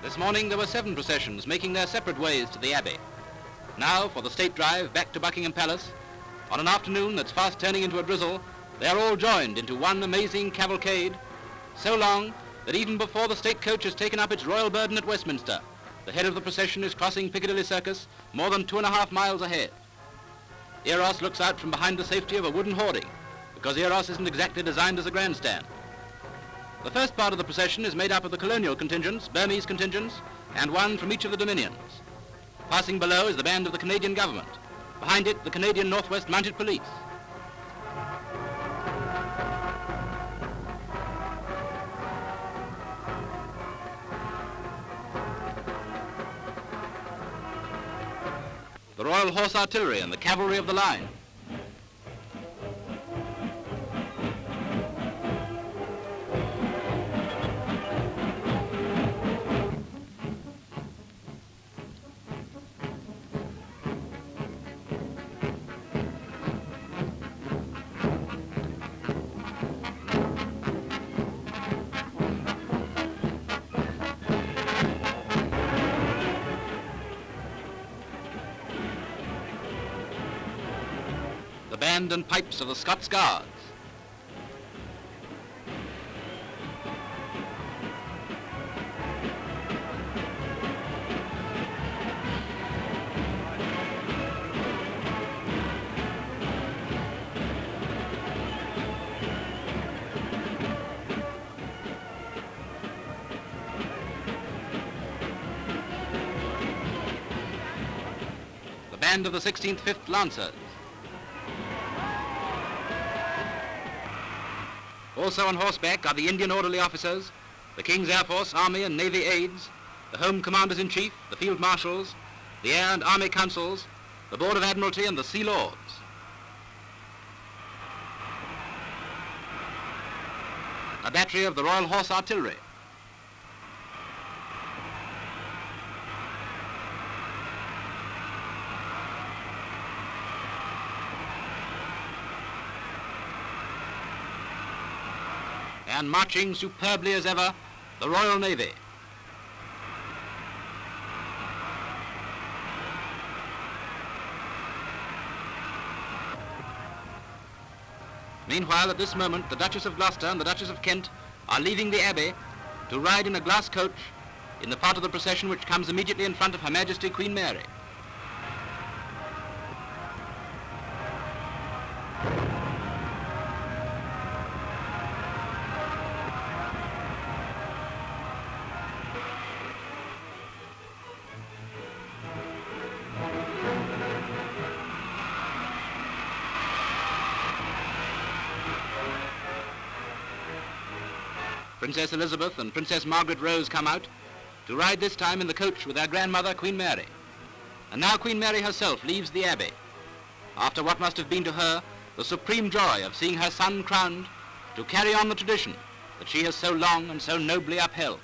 This morning there were 7 processions making their separate ways to the Abbey. Now, for the state drive back to Buckingham Palace, on an afternoon that's fast turning into a drizzle, they are all joined into one amazing cavalcade, so long that even before the state coach has taken up its royal burden at Westminster, the head of the procession is crossing Piccadilly Circus more than 2.5 miles ahead. Eros looks out from behind the safety of a wooden hoarding, because Eros isn't exactly designed as a grandstand. The first part of the procession is made up of the Colonial contingents, Burmese contingents, and one from each of the dominions. Passing below is the band of the Canadian government. Behind it, the Canadian Northwest Mounted Police. The Royal Horse Artillery and the Cavalry of the line. The band and pipes of the Scots Guards. The band of the 16th 5th Lancers. Also on horseback are the Indian orderly officers, the King's Air Force, Army and Navy aides, the Home Commanders-in-Chief, the Field Marshals, the Air and Army Councils, the Board of Admiralty and the Sea Lords. A battery of the Royal Horse Artillery. And marching superbly as ever, the Royal Navy. Meanwhile, at this moment, the Duchess of Gloucester and the Duchess of Kent are leaving the Abbey to ride in a glass coach in the part of the procession which comes immediately in front of Her Majesty Queen Mary. Princess Elizabeth and Princess Margaret Rose come out to ride this time in the coach with their grandmother, Queen Mary. And now Queen Mary herself leaves the Abbey, after what must have been to her the supreme joy of seeing her son crowned, to carry on the tradition that she has so long and so nobly upheld.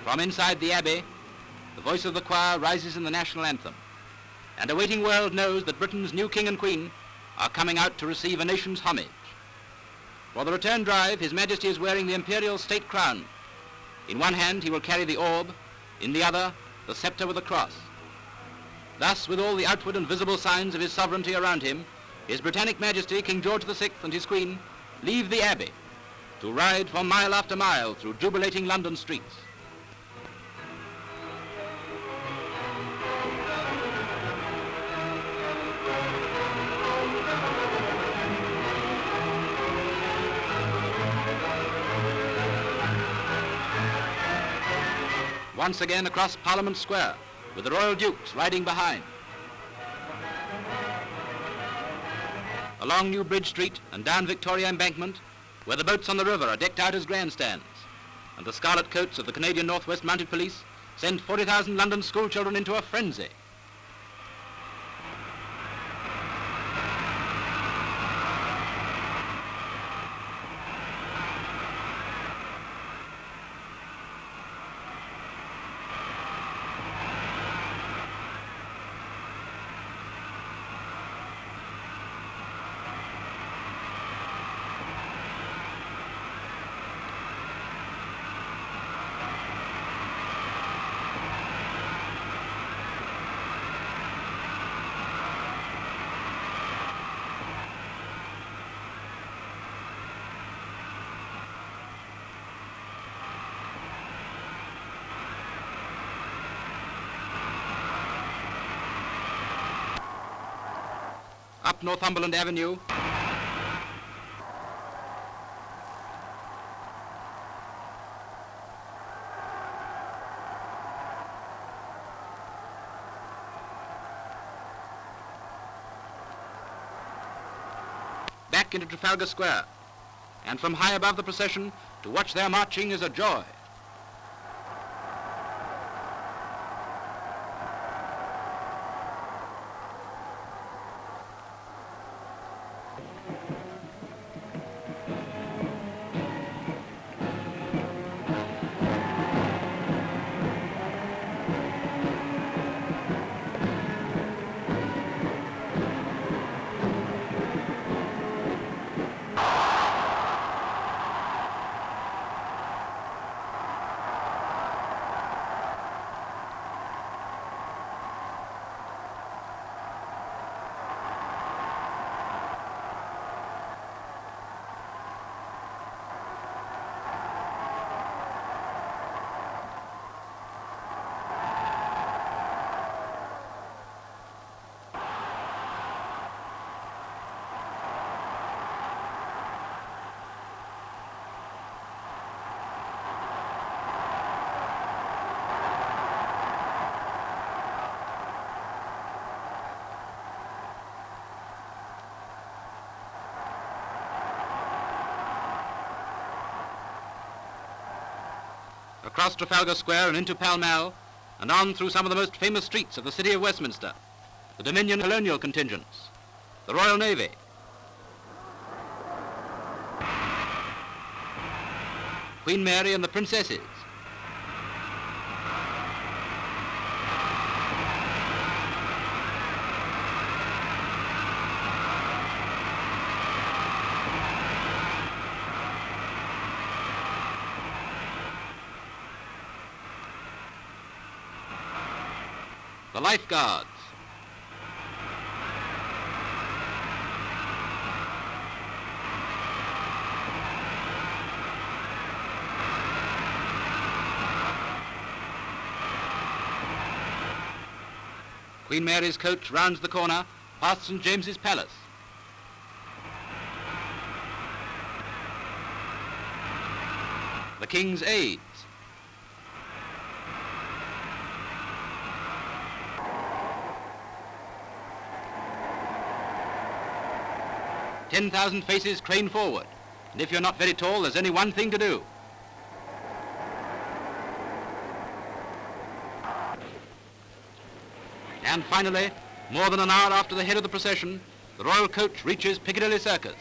From inside the Abbey, the voice of the choir rises in the national anthem, and a waiting world knows that Britain's new King and Queen are coming out to receive a nation's homage. For the return drive, His Majesty is wearing the imperial state crown. In one hand he will carry the orb, in the other the scepter with a cross. Thus, with all the outward and visible signs of his sovereignty around him, His Britannic Majesty King George VI and his Queen leave the Abbey to ride for mile after mile through jubilating London streets. Once again across Parliament Square, with the Royal Dukes riding behind. Along New Bridge Street and down Victoria Embankment, where the boats on the river are decked out as grandstands, and the scarlet coats of the Canadian Northwest Mounted Police send 40,000 London schoolchildren into a frenzy. up Northumberland Avenue. Back into Trafalgar Square. And from high above the procession, to watch their marching is a joy. Across Trafalgar Square and into Pall Mall, and on through some of the most famous streets of the city of Westminster, the Dominion Colonial contingents, the Royal Navy, Queen Mary and the Princesses, the Lifeguards, Queen Mary's coach rounds the corner past St. James's Palace. The King's aides, 10,000 faces crane forward, and if you're not very tall, there's only one thing to do. And finally, more than an hour after the head of the procession, the royal coach reaches Piccadilly Circus.